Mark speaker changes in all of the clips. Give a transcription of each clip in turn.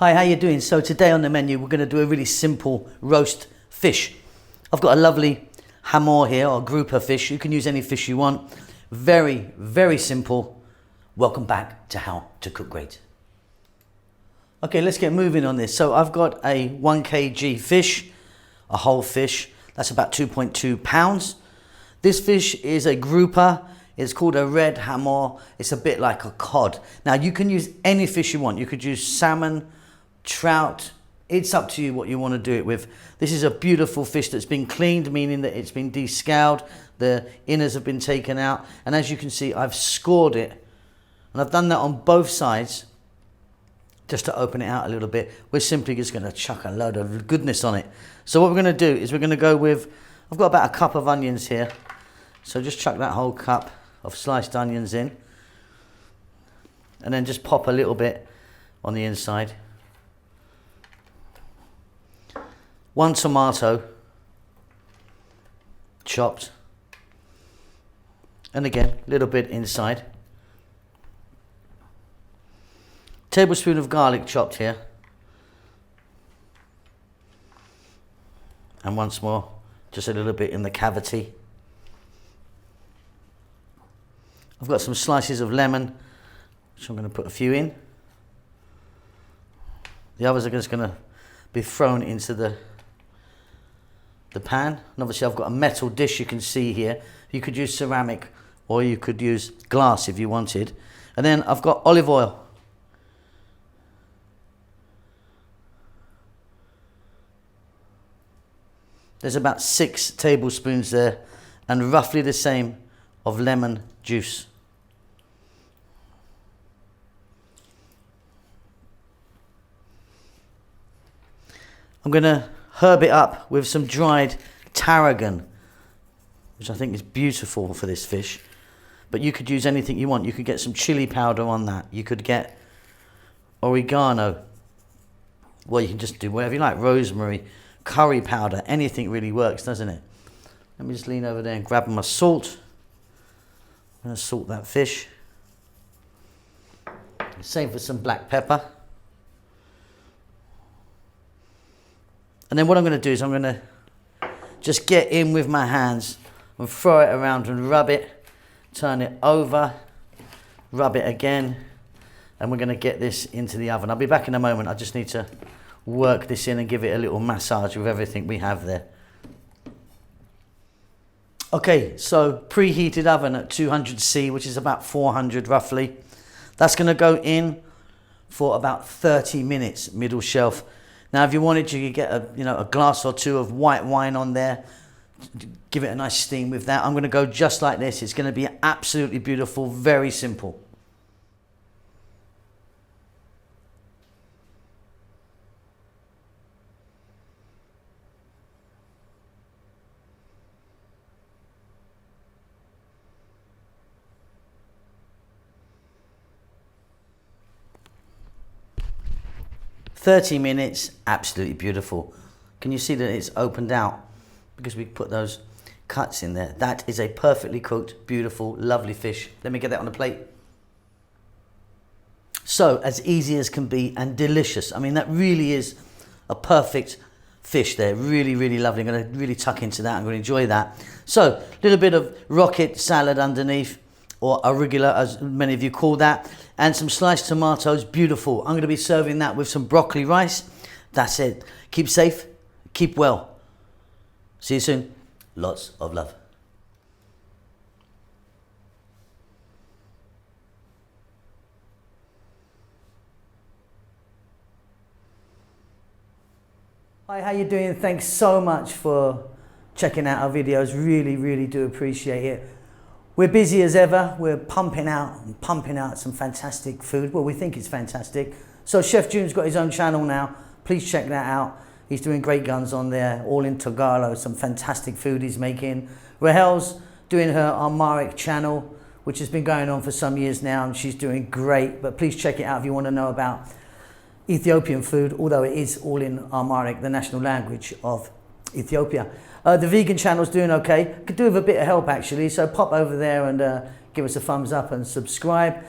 Speaker 1: Hi, how you doing? So today on the menu we're going to do a really simple roast fish. I've got a lovely hamor here, or grouper fish. You can use any fish you want. Very, very simple. Welcome back to How to Cook Great. Okay, let's get moving on this. So I've got a 1 kg fish, a whole fish. That's about 2.2 pounds. This fish is a grouper. It's called a red hamor. It's a bit like a cod. Now you can use any fish you want. You could use salmon, trout. It's up to you what you want to do it with. This is a beautiful fish that's been cleaned, meaning that it's been descaled. The innards have been taken out. And as you can see, I've scored it. And I've done that on both sides just to open it out a little bit. We're simply just going to chuck a load of goodness on it. So what we're going to do is we're going to go with, I've got about a cup of onions here. So just chuck that whole cup of sliced onions in. And then just pop a little bit on the inside. 1 tomato, chopped. And again, a little bit inside. Tablespoon of garlic chopped here. And once more, just a little bit in the cavity. I've got some slices of lemon, which I'm going to put a few in. The others are just going to be thrown into the pan. And obviously I've got a metal dish you can see here. You could use ceramic or you could use glass if you wanted. And then I've got olive oil. There's about 6 tablespoons there, and roughly the same of lemon juice. I'm going to herb it up with some dried tarragon, which I think is beautiful for this fish. But you could use anything you want. You could get some chili powder on that. You could get oregano. Well, you can just do whatever you like. Rosemary, curry powder, anything really works, doesn't it? Let me just lean over there and grab my salt. I'm going to salt that fish. Same for some black pepper. And then what I'm going to do is I'm going to just get in with my hands and throw it around and rub it, turn it over, rub it again, and we're going to get this into the oven. I'll be back in a moment. I just need to work this in and give it a little massage with everything we have there. Okay, so preheated oven at 200°C, which is about 400 roughly. That's going to go in for about 30 minutes, middle shelf. Now, if you wanted, you could get a glass or two of white wine on there. Give it a nice steam with that. I'm going to go just like this. It's going to be absolutely beautiful, very simple. "30 minutes, absolutely beautiful." Can you see that it's opened out? Because we put those cuts in there. That is a perfectly cooked, beautiful, lovely fish. Let me get that on a plate. So, as easy as can be and delicious. I mean, that really is a perfect fish there. Really, really lovely. I'm going to really tuck into that. I'm going to enjoy that. So, a little bit of rocket salad underneath, or arugula, as many of you call that, and some sliced tomatoes. Beautiful. I'm going to be serving that with some broccoli rice. That's it. Keep safe, keep well. See you soon. Lots of love. Hi, how you doing? Thanks so much for checking out our videos. Really, really do appreciate it. We're busy as ever. We're pumping out some fantastic food. Well, we think it's fantastic. So Chef June's got his own channel now. Please check that out. He's doing great guns on there, all in Tagalog, some fantastic food he's making. Rahel's doing her Armaric channel, which has been going on for some years now, and she's doing great. But please check it out if you want to know about Ethiopian food, although it is all in Amharic, the national language of Ethiopia. The vegan channel's doing okay. Could do with a bit of help actually, so pop over there and give us a thumbs up and subscribe.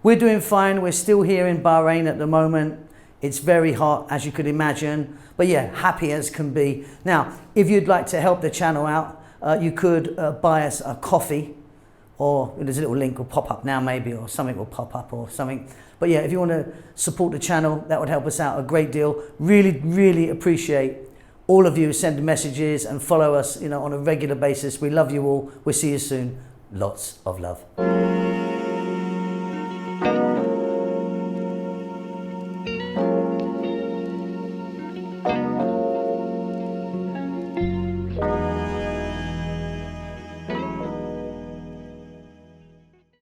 Speaker 1: We're doing fine. We're still here in Bahrain at the moment. It's very hot, as you could imagine, but yeah, happy as can be. Now, if you'd like to help the channel out, you could buy us a coffee, or there's a little link will pop up now maybe, or something will pop up or something. But yeah, if you want to support the channel, that would help us out a great deal. Really, really appreciate all of you who send messages and follow us, on a regular basis. We love you all. We'll see you soon. Lots of love.